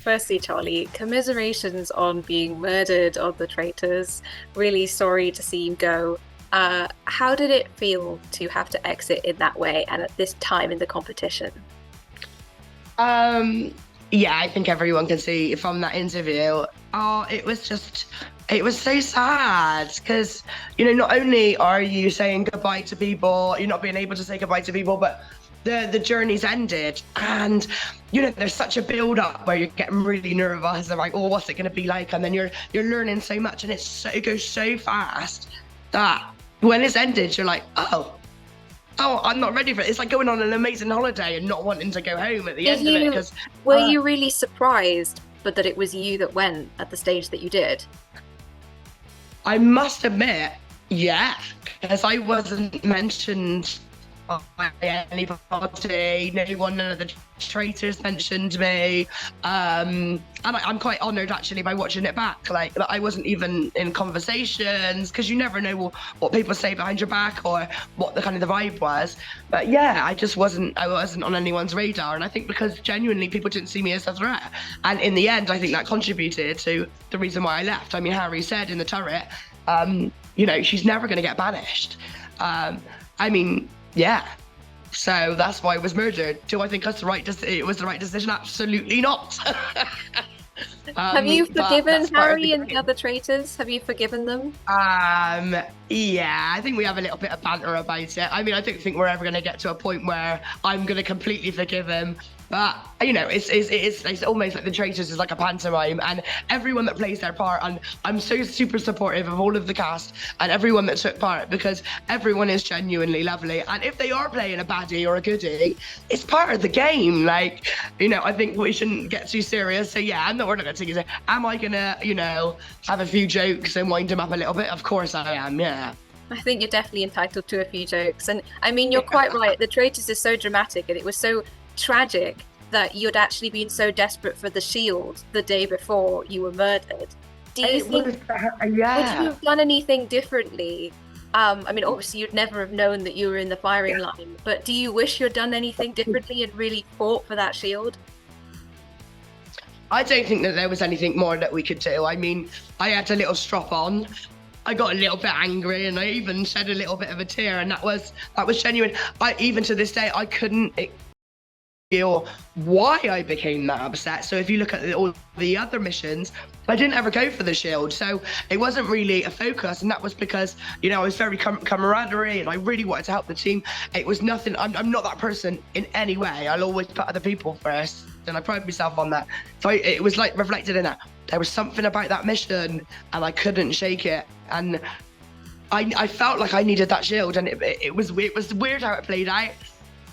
firstly, Charlie, commiserations on being murdered on the Traitors. Really sorry to see you go. How did it feel to have to exit in that way and at this time in the competition? Um, yeah, I think everyone can see from that interview. Oh, it was so sad because, not only are you saying goodbye to people, you're not being able to say goodbye to people, but the journey's ended. And, there's such a build up where you're getting really nervous and like, oh, what's it going to be like? And then you're learning so much and it goes so fast that when it's ended, you're like, oh, I'm not ready for it. It's like going on an amazing holiday and not wanting to go home at the end of it. Because Were you really surprised, but that it was you that went at the stage that you did? I must admit, yeah, because I wasn't mentioned by anybody. None of the traitors mentioned me. And I'm quite honoured actually by watching it back. Like I wasn't even in conversations because you never know what people say behind your back or what the kind of the vibe was. But yeah, I wasn't on anyone's radar. And I think because genuinely people didn't see me as a threat. And in the end, I think that contributed to the reason why I left. I mean, Harry said in the turret, she's never going to get banished. Yeah. So that's why I was murdered. Do I think it was the right decision? Absolutely not. Have you forgiven Harry and the other traitors? Have you forgiven them? Yeah, I think we have a little bit of banter about it. I mean, I don't think we're ever going to get to a point where I'm going to completely forgive him. But, it's almost like the Traitors is like a pantomime and everyone that plays their part. And I'm so super supportive of all of the cast and everyone that took part because everyone is genuinely lovely. And if they are playing a baddie or a goodie, it's part of the game. Like, I think we shouldn't get too serious. So yeah, we're not going to take it. Am I going to, have a few jokes and wind him up a little bit? Of course I am, yeah. I think you're definitely entitled to a few jokes. And I mean, you're quite right. The Traitors is so dramatic and it was so tragic that you'd actually been so desperate for the shield the day before you were murdered. Do you think, would you have done anything differently? I mean, obviously you'd never have known that you were in the firing line, but do you wish you'd done anything differently and really fought for that shield? I don't think that there was anything more that we could do. I mean, I had a little strop on. I got a little bit angry and I even shed a little bit of a tear, and that was genuine. Even to this day, I couldn't feel why I became that upset. So if you look at all the other missions, I didn't ever go for the shield. So it wasn't really a focus, and that was because, I was very camaraderie and I really wanted to help the team. It was nothing, I'm not that person in any way. I'll always put other people first, and I pride myself on that. So it was like reflected in that. There was something about that mission and I couldn't shake it. And I felt like I needed that shield, and it was weird how it played out.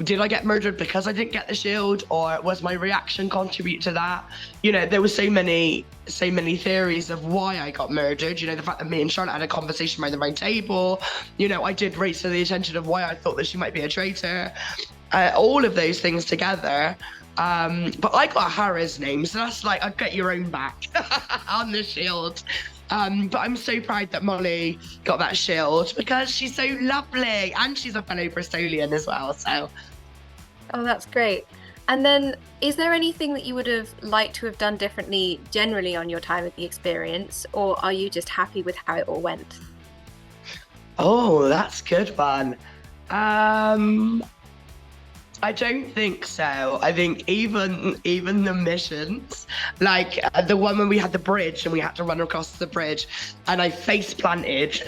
Did I get murdered because I didn't get the shield, or was my reaction contribute to that? There was so many theories of why I got murdered. The fact that me and Charlotte had a conversation around the round table. I did raise to the attention of why I thought that she might be a traitor. All of those things together. But I got Hara's name, so that's like, I'd get your own back on the shield. But I'm so proud that Molly got that shield because she's so lovely and she's a fellow Bristolian as well. So, oh, that's great. And then, is there anything that you would have liked to have done differently generally on your time at the experience, or are you just happy with how it all went? Oh, that's a good one. I don't think so. I think even the missions, like the one when we had the bridge and we had to run across the bridge and I face planted,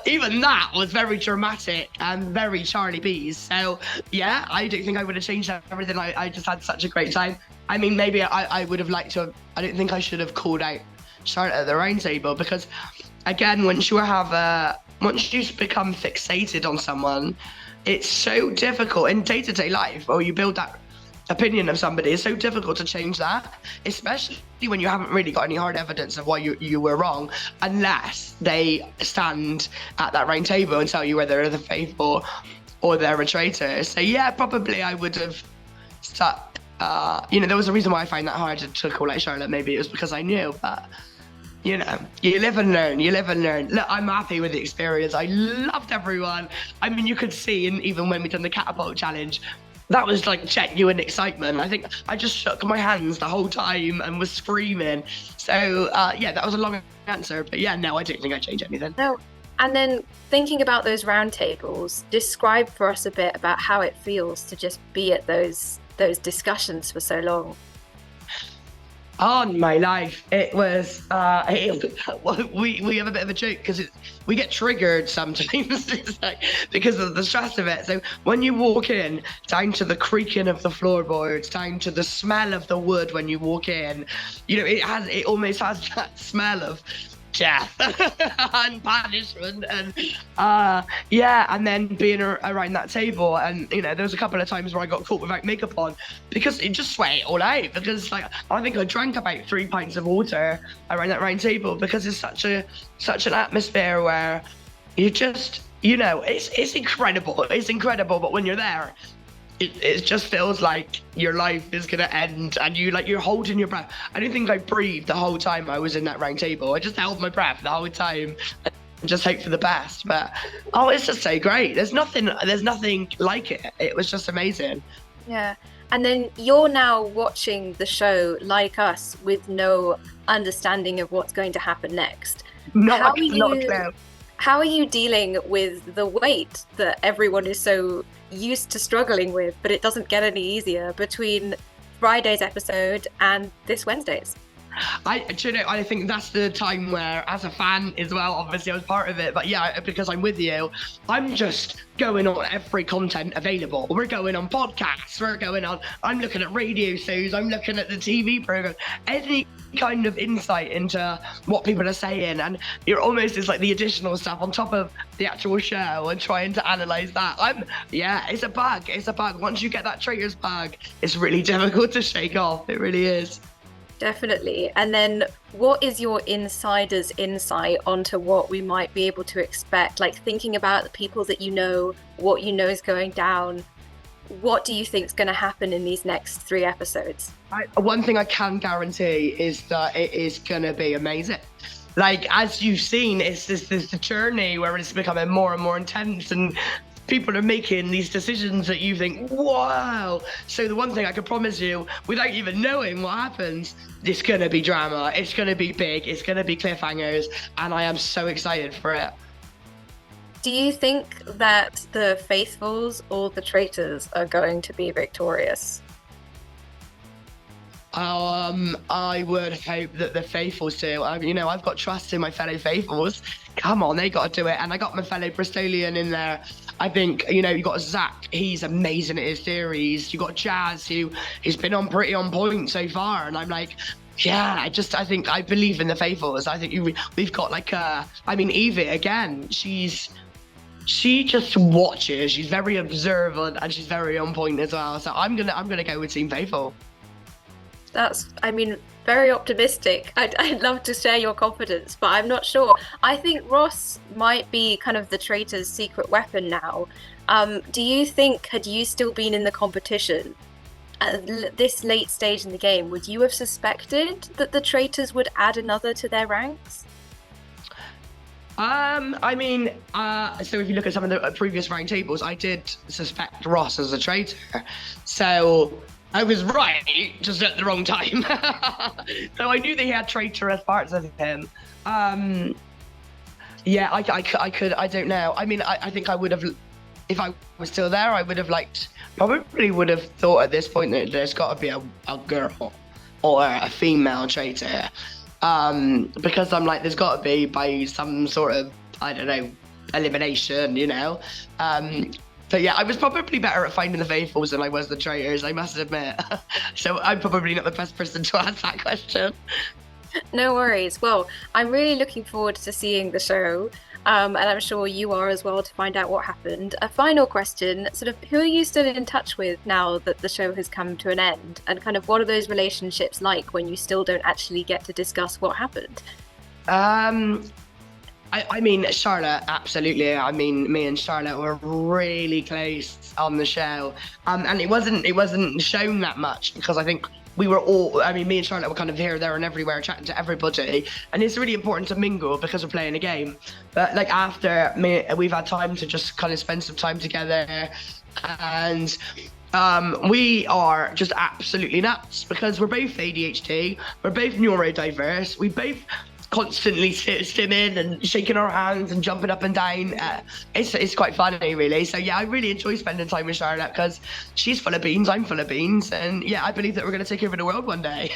even that was very dramatic and very Charlie B's. So yeah, I don't think I would have changed everything. I just had such a great time. I mean, maybe I would have liked to have, I don't think I should have called out Charlotte at the round table because, again, once you become fixated on someone, it's so difficult in day-to-day life, or you build that opinion of somebody. It's so difficult to change that, especially when you haven't really got any hard evidence of why you were wrong, unless they stand at that round table and tell you whether they're the faithful or they're a traitor. So yeah, probably I would have stuck. There was a reason why I find that hard to call out Charlotte. Maybe it was because I knew, but you live and learn. Look, I'm happy with the experience. I loved everyone. I mean, you could see, and even when we done the catapult challenge, that was like genuine excitement. I think I just shook my hands the whole time and was screaming. So yeah, that was a long answer, but yeah, no, I don't think I'd change anything. No. And then thinking about those roundtables, describe for us a bit about how it feels to just be at those discussions for so long. On my life, it was we have a bit of a joke because we get triggered sometimes. It's like because of the stress of it. So when you walk in, down to the creaking of the floorboards, down to the smell of the wood when you walk in, you know, it almost has that smell of death and punishment, and yeah, and then being around that table, and you know, there was a couple of times where I got caught without makeup on because it just sweat it all out, because like I think I drank about 3 pints of water around that round table, because it's such an atmosphere where you just, you know, it's incredible, but when you're there, it just feels like your life is gonna end, and you're holding your breath. I don't think I breathed the whole time I was in that round table. I just held my breath the whole time and just hope for the best. But it's just so great. There's nothing like it. It was just amazing. Yeah. And then you're now watching the show like us with no understanding of what's going to happen next. Not a clue. How are you dealing with the weight that everyone is so used to struggling with, but it doesn't get any easier between Friday's episode and this Wednesday's? I think that's the time where, as a fan as well, obviously I was part of it, but yeah, because I'm with you, I'm just going on every content available. We're going on podcasts, I'm looking at radio shows, I'm looking at the TV program, any kind of insight into what people are saying, and you're almost, it's like the additional stuff on top of the actual show and trying to analyze that. It's a bug. Once you get that Traitors bug, it's really difficult to shake off. It really is. Definitely. And then what is your insider's insight onto what we might be able to expect? Like thinking about the people that you know, what you know is going down. What do you think is going to happen in these next 3 episodes? One thing I can guarantee is that it is going to be amazing. Like, as you've seen, it's this journey where it's becoming more and more intense, and people are making these decisions that you think, wow. So the one thing I can promise you, without even knowing what happens, it's going to be drama, it's going to be big, it's going to be cliffhangers, and I am so excited for it. Do you think that the faithfuls or the traitors are going to be victorious? I would hope that the faithfuls do. I've got trust in my fellow faithfuls. Come on, they got to do it. And I got my fellow Bristolian in there. I think, you got Zach, he's amazing at his theories. You got Jazz, who's been pretty on point so far. And I'm like, yeah, I believe in the faithfuls. I think we've got Evie again. She just watches. She's very observant and she's very on point as well. So I'm gonna go with Team Faithful. That's, very optimistic. I'd love to share your confidence, but I'm not sure. I think Ross might be kind of the traitor's secret weapon now. Do you think, had you still been in the competition at this late stage in the game, would you have suspected that the traitors would add another to their ranks? So if you look at some of the previous round tables, I did suspect Ross as a traitor. So I was right, just at the wrong time. So I knew they had traitorous parts of him. I don't know. I think I would have, if I was still there, I would have probably would have thought at this point that there's got to be a girl or a female traitor. Because I'm like, there's got to be by some sort of, I don't know, elimination, But yeah, I was probably better at finding the faithfuls than I was the traitors, I must admit. So I'm probably not the best person to ask that question. No worries. Well, I'm really looking forward to seeing the show. And I'm sure you are as well, to find out what happened. A final question, sort of, who are you still in touch with now that the show has come to an end? And kind of what are those relationships like when you still don't actually get to discuss what happened? Charlotte, absolutely. Me and Charlotte were really close on the show. And it wasn't shown that much because I think we were all, me and Charlotte were kind of here, there and everywhere chatting to everybody. And it's really important to mingle because we're playing a game. But after we've had time to just kind of spend some time together. And We are just absolutely nuts because we're both ADHD, we're both neurodiverse, we both constantly stimming and shaking our hands and jumping up and down. It's quite funny, really. So yeah, I really enjoy spending time with Charlotte because she's full of beans, I'm full of beans, and yeah, I believe that we're going to take over the world one day.